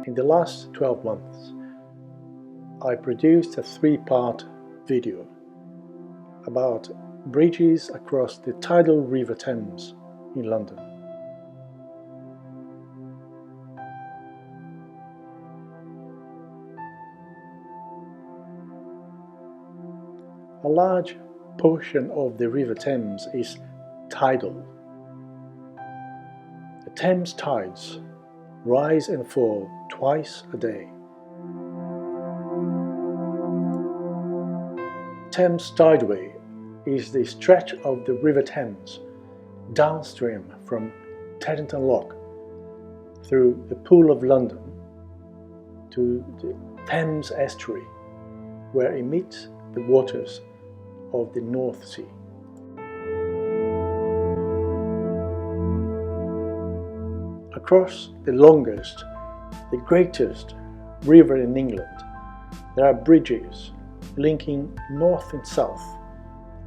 In the last 12 months, I produced a 3-part video about bridges across the tidal River Thames in London. A large portion of the River Thames is tidal. The Thames tides rise and fall twice a day. Thames Tideway is the stretch of the River Thames downstream from Teddington Lock through the Pool of London to the Thames estuary, where it meets the waters of the North Sea. Across the longest, the greatest river in England, there are bridges linking north and south,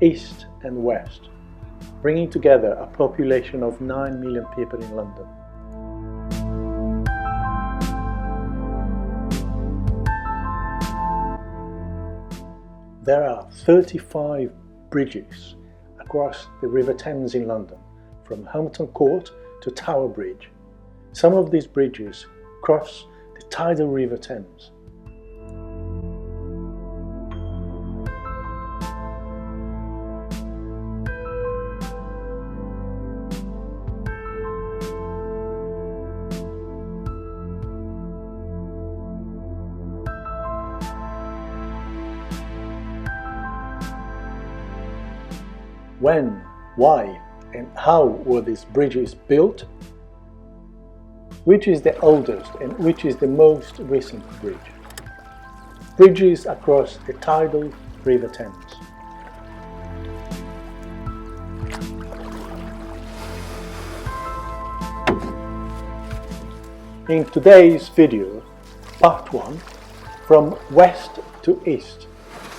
east and west, bringing together a population of 9 million people in London. There are 35 bridges across the River Thames in London, from Hampton Court to Tower Bridge. Some of these bridges cross the tidal River Thames. When, why, and how were these bridges built? Which is the oldest and which is the most recent bridge? Bridges across the tidal River Thames. In today's video, part 1, from west to east,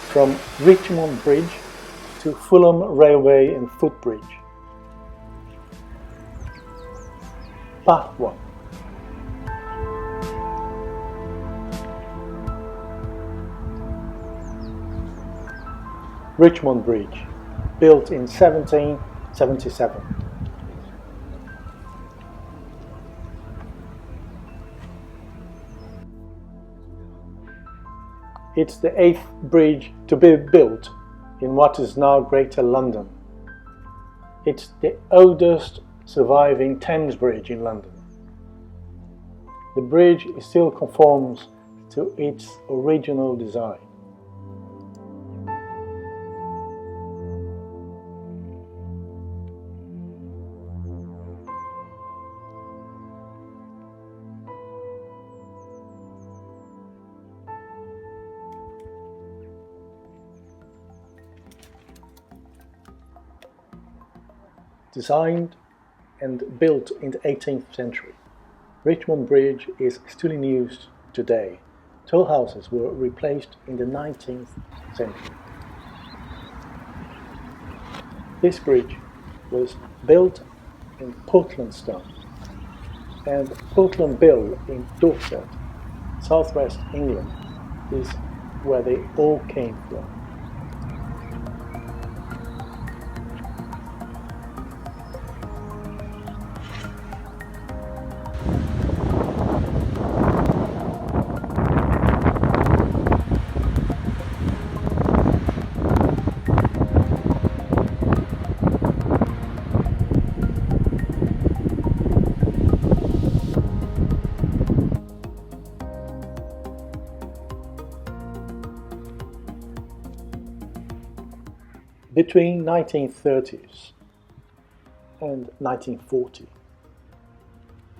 from Richmond Bridge to Fulham Railway and Footbridge. Part 1. Richmond Bridge, built in 1777. It's the 8th bridge to be built in what is now Greater London. It's the oldest surviving Thames bridge in London. The bridge still conforms to its original design. Designed and built in the 18th century, Richmond Bridge is still in use today. Toll houses were replaced in the 19th century. This bridge was built in Portland stone, and Portland Bill in Dorset, southwest England, is where they all came from. Between 1930s and 1940,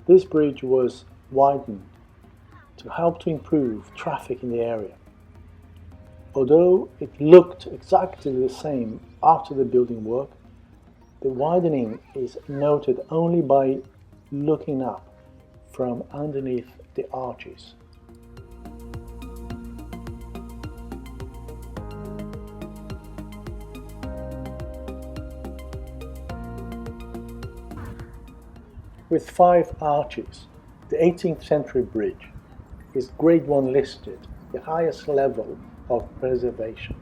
this bridge was widened to help to improve traffic in the area. Although it looked exactly the same after the building work, the widening is noted only by looking up from underneath the arches. With 5 arches, the 18th century bridge is Grade 1 listed, the highest level of preservation.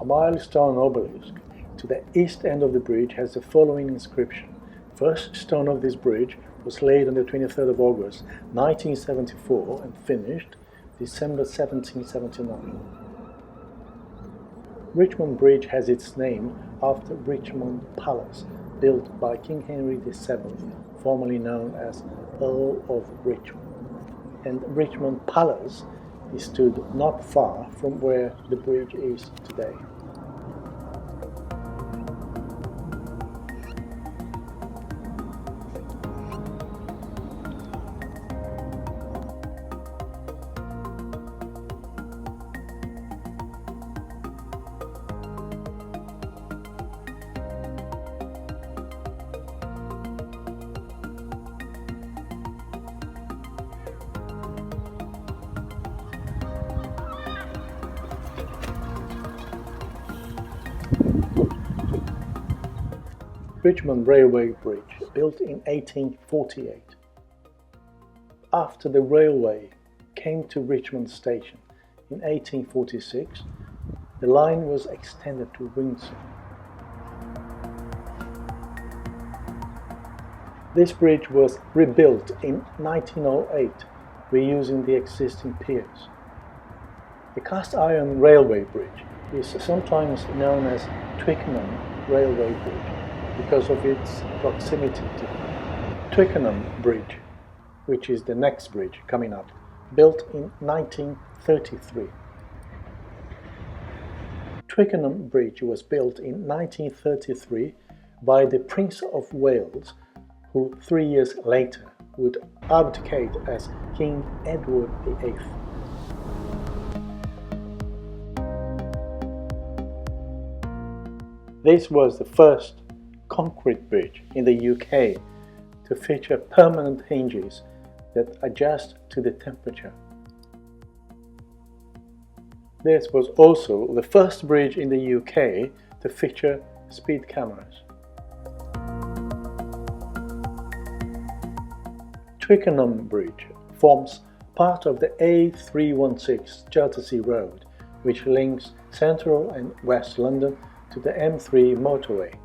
A milestone obelisk to the east end of the bridge has the following inscription. First stone of this bridge was laid on the 23rd of August 1974 and finished December 1779. Richmond Bridge has its name after Richmond Palace, built by King Henry VII, formerly known as Earl of Richmond. And Richmond Palace stood not far from where the bridge is today. Richmond Railway Bridge, built in 1848. After the railway came to Richmond Station in 1846, the line was extended to Windsor. This bridge was rebuilt in 1908, reusing the existing piers. The cast iron railway bridge is sometimes known as Twickenham Railway Bridge because of its proximity to Twickenham Bridge, which is the next bridge coming up, built in 1933. Twickenham Bridge was built in 1933 by the Prince of Wales, who 3 years later would abdicate as King Edward VIII. This was the first concrete bridge in the UK to feature permanent hinges that adjust to the temperature. This was also the first bridge in the UK to feature speed cameras. Twickenham Bridge forms part of the A316 Chelsea Road, which links central and west London to the M3 motorway.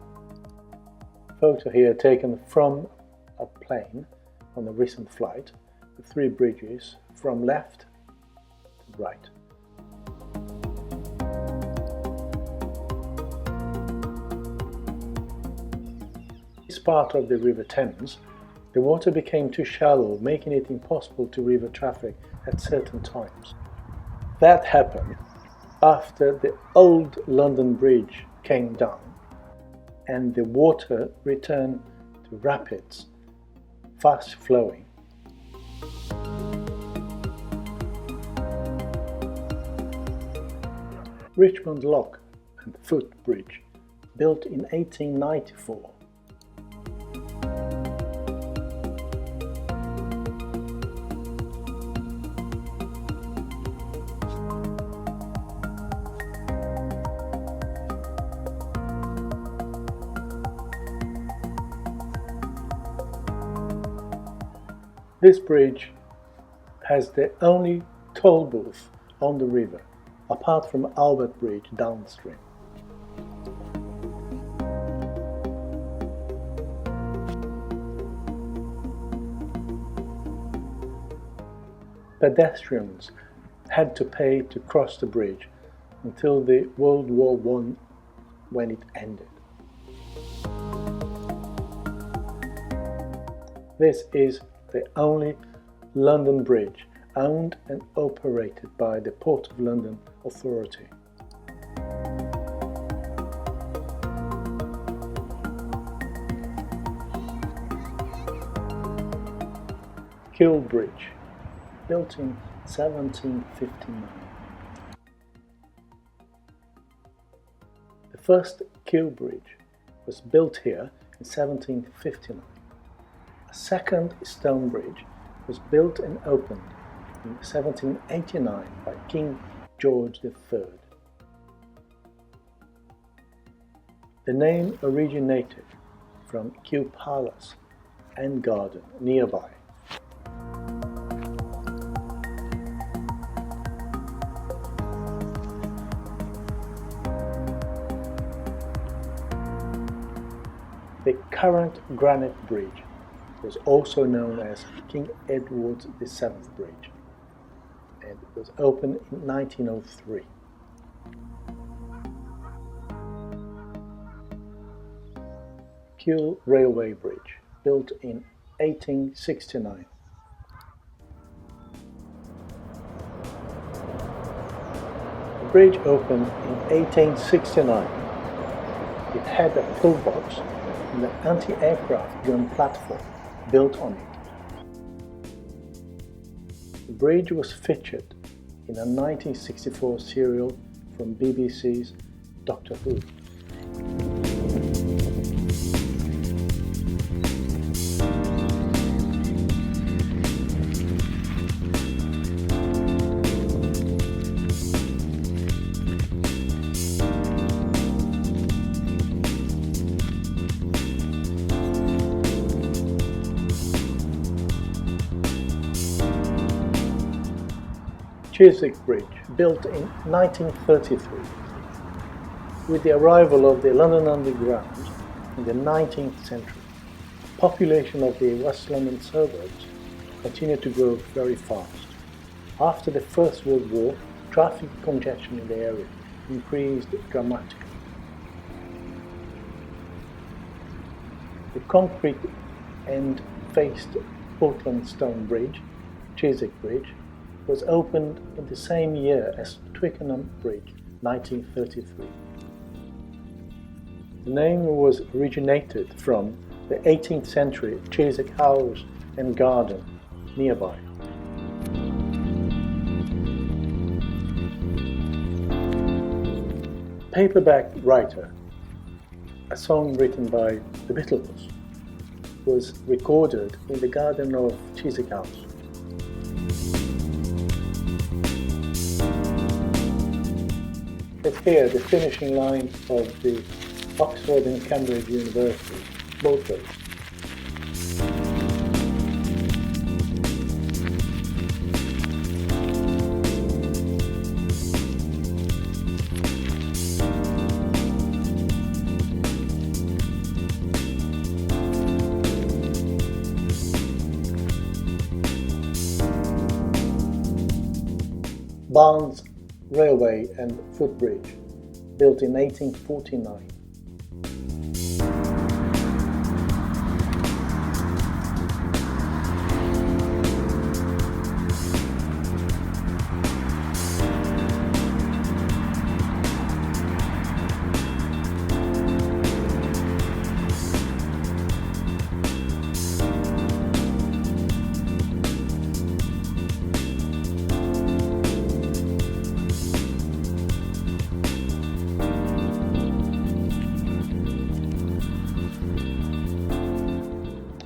Photo here taken from a plane on a recent flight, the three bridges from left to right. This part of the River Thames, the water became too shallow, making it impossible to river traffic at certain times. That happened after the old London Bridge came down and the water returned to rapids, fast flowing. Richmond Lock and Footbridge, built in 1894. This bridge has the only toll booth on the river, apart from Albert Bridge downstream. Pedestrians had to pay to cross the bridge until the World War I, when it ended. This is the only London bridge owned and operated by the Port of London Authority. Kill Bridge, built in 1759. The first Kill Bridge was built here in 1759. A second stone bridge was built and opened in 1789 by King George III. The name originated from Kew Palace and Garden nearby. current granite bridge was also known as King Edward VII Bridge and was opened in 1903. Kew Railway Bridge, built in 1869. The bridge opened in 1869. It had a pillbox and an anti-aircraft gun platform built on it. The bridge was featured in a 1964 serial from BBC's Doctor Who. Chiswick Bridge, built in 1933. With the arrival of the London Underground in the 19th century, the population of the West London suburbs continued to grow very fast. After the First World War, traffic congestion in the area increased dramatically. The concrete end-faced Portland stone bridge, Chiswick Bridge, was opened in the same year as Twickenham Bridge, 1933. The name was originated from the 18th century Chiswick House and Garden nearby. Paperback Writer, a song written by the Beatles, was recorded in the garden of Chiswick House. It's here the finishing line of the Oxford and Cambridge University boat race. Barnes Railway and Footbridge, built in 1849.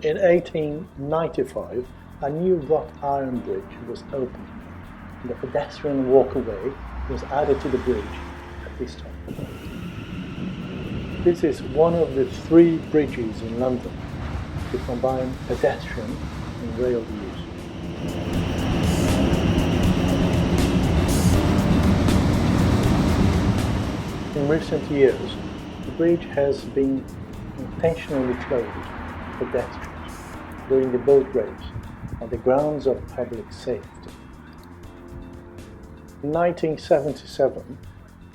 In 1895, a new wrought iron bridge was opened, and a pedestrian walkway was added to the bridge at this time. This is one of the 3 bridges in London to combine pedestrian and rail use. In recent years, the bridge has been intentionally closed for pedestrians during the boat race on the grounds of public safety. In 1977,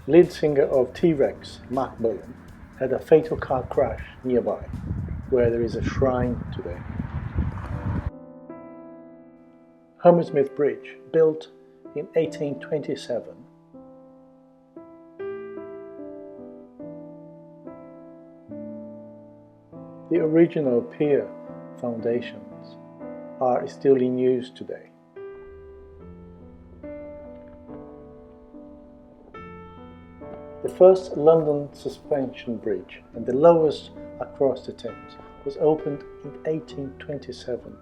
lead singer of T-Rex, Mark Bolan, had a fatal car crash nearby, where there is a shrine today. Hammersmith Bridge, built in 1827. The original pier foundations are still in use today. The first London suspension bridge and the lowest across the Thames was opened in 1827.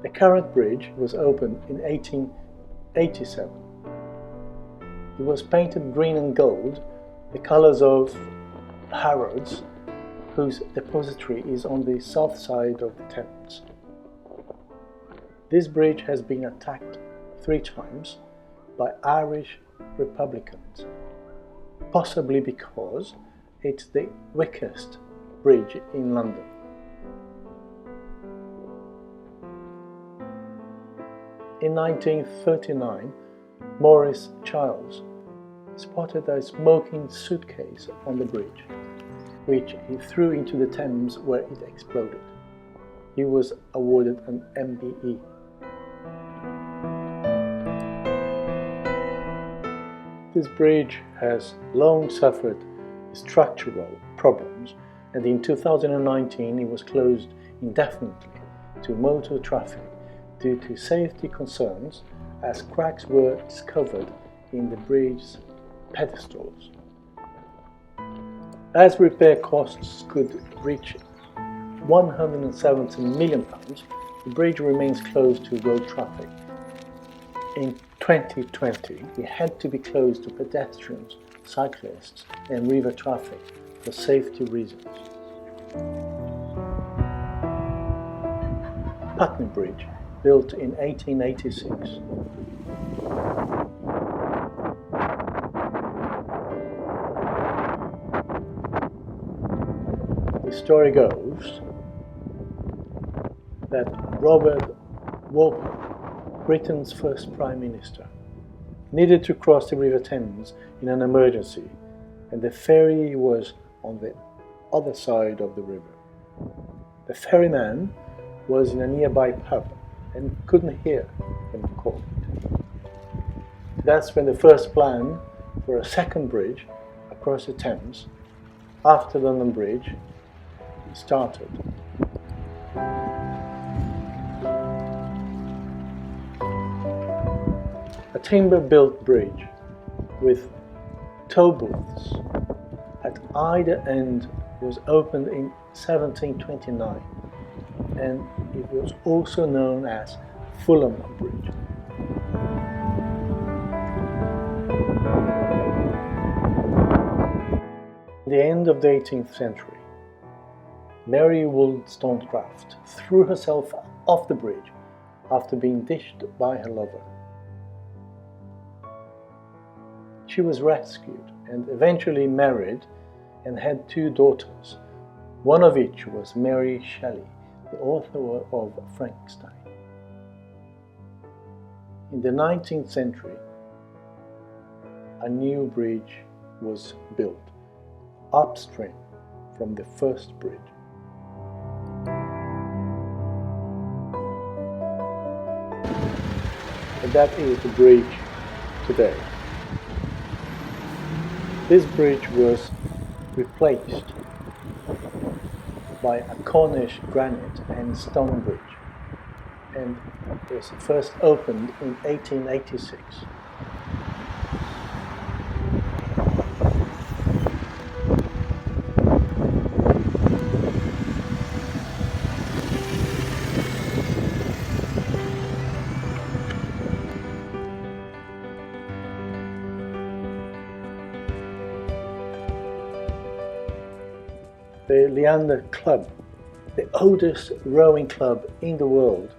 The current bridge was opened in 1887. It was painted green and gold, the colours of Harrods, whose depository is on the south side of the Thames. This bridge has been attacked 3 times by Irish Republicans, possibly because it's the weakest Bridge in London. In 1939, Maurice Childs spotted a smoking suitcase on the bridge, which he threw into the Thames where it exploded. He was awarded an MBE. This bridge has long suffered structural problems, and in 2019 it was closed indefinitely to motor traffic due to safety concerns, as cracks were discovered in the bridge's pedestals. As repair costs could reach £170 million, the bridge remains closed to road traffic. In 2020, it had to be closed to pedestrians, cyclists and river traffic for safety reasons. Putnam Bridge, built in 1886. The story goes that Robert Walpole, Britain's first Prime Minister, needed to cross the River Thames in an emergency, and the ferry was on the other side of the river. The ferryman was in a nearby pub and couldn't hear when called. That's when the first plan for a second bridge across the Thames, after London Bridge, started. A timber-built bridge with tow booths at either end was opened in 1729, and it was also known as Fulham Bridge. At the end of the 18th century, Mary Wollstonecraft threw herself off the bridge after being ditched by her lover. She was rescued and eventually married and had 2 daughters, one of which was Mary Shelley, the author of Frankenstein. In the 19th century, a new bridge was built upstream from the first bridge. And that is the bridge today. This bridge was replaced by a Cornish granite and stone bridge, and was first opened in 1886. The Leander Club, the oldest rowing club in the world,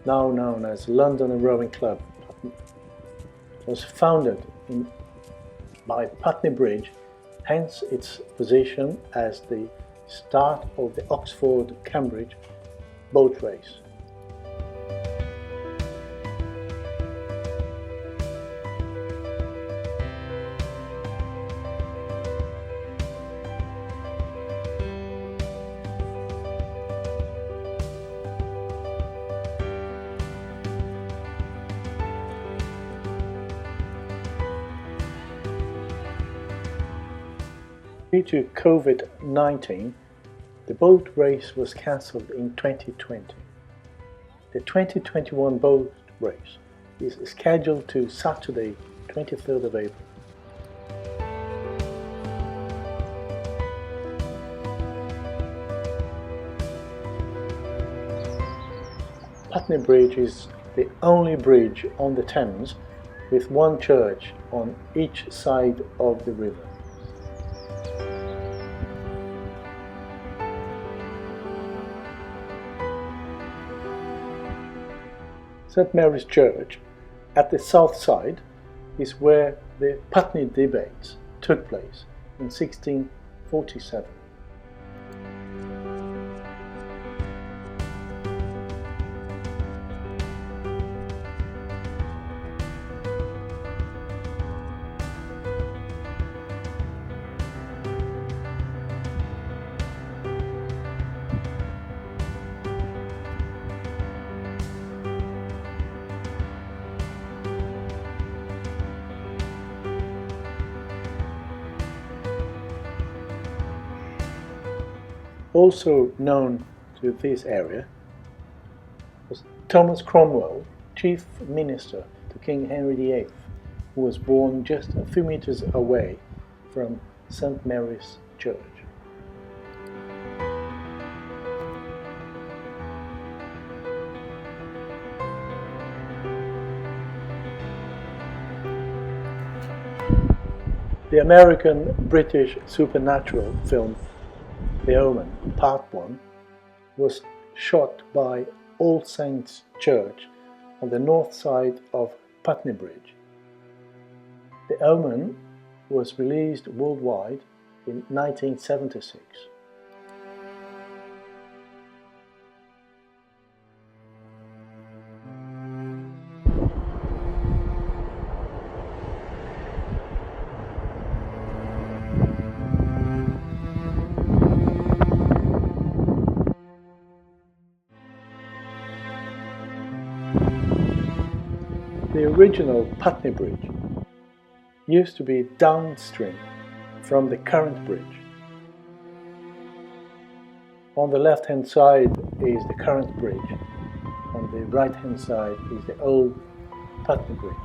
now known as London Rowing Club, was founded by Putnam Bridge, hence its position as the start of the Oxford-Cambridge boat race. Due to COVID-19, the boat race was cancelled in 2020. The 2021 boat race is scheduled to Saturday, 23rd of April. Putnam Bridge is the only bridge on the Thames with one church on each side of the river. St. Mary's Church, at the south side, is where the Putney debates took place in 1647. Also known to this area was Thomas Cromwell, Chief Minister to King Henry VIII, who was born just a few meters away from St. Mary's Church. The American-British supernatural film The Omen, Part 1, was shot by All Saints Church on the north side of Putnam Bridge. The Omen was released worldwide in 1976. The original Putnam Bridge used to be downstream from the current bridge. On the left-hand side is the current bridge, on the right-hand side is the old Putnam Bridge.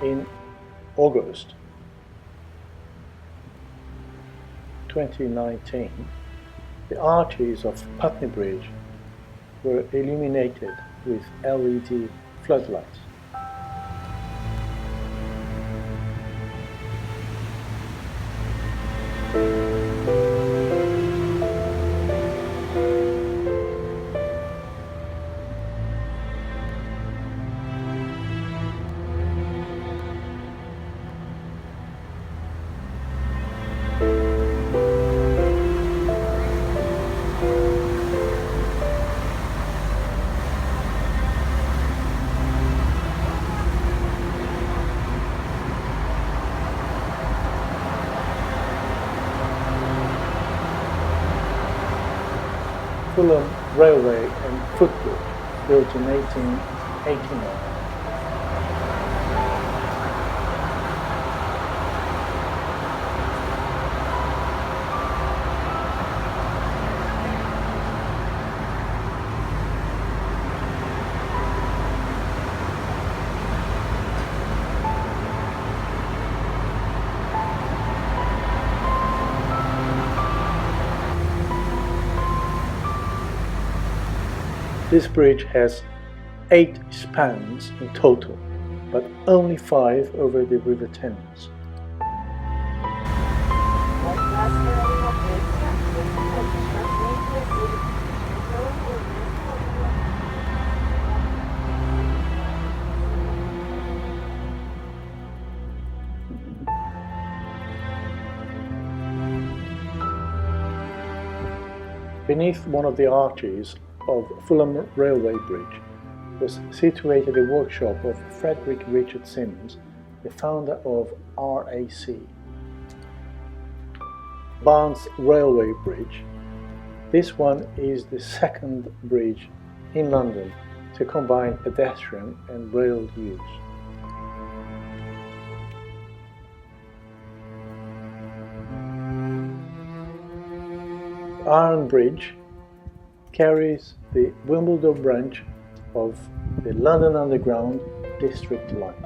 In August 2019, the arches of Putnam Bridge were illuminated with LED floodlights. Fulham Railway and Footbridge, built in 1889. This bridge has 8 spans in total, but only 5 over the River Thames. Beneath one of the arches of Fulham Railway Bridge was situated a workshop of Frederick Richard Sims, the founder of RAC. Barnes Railway Bridge. This one is the second bridge in London to combine pedestrian and rail use. Iron Bridge carries the Wimbledon branch of the London Underground District Line.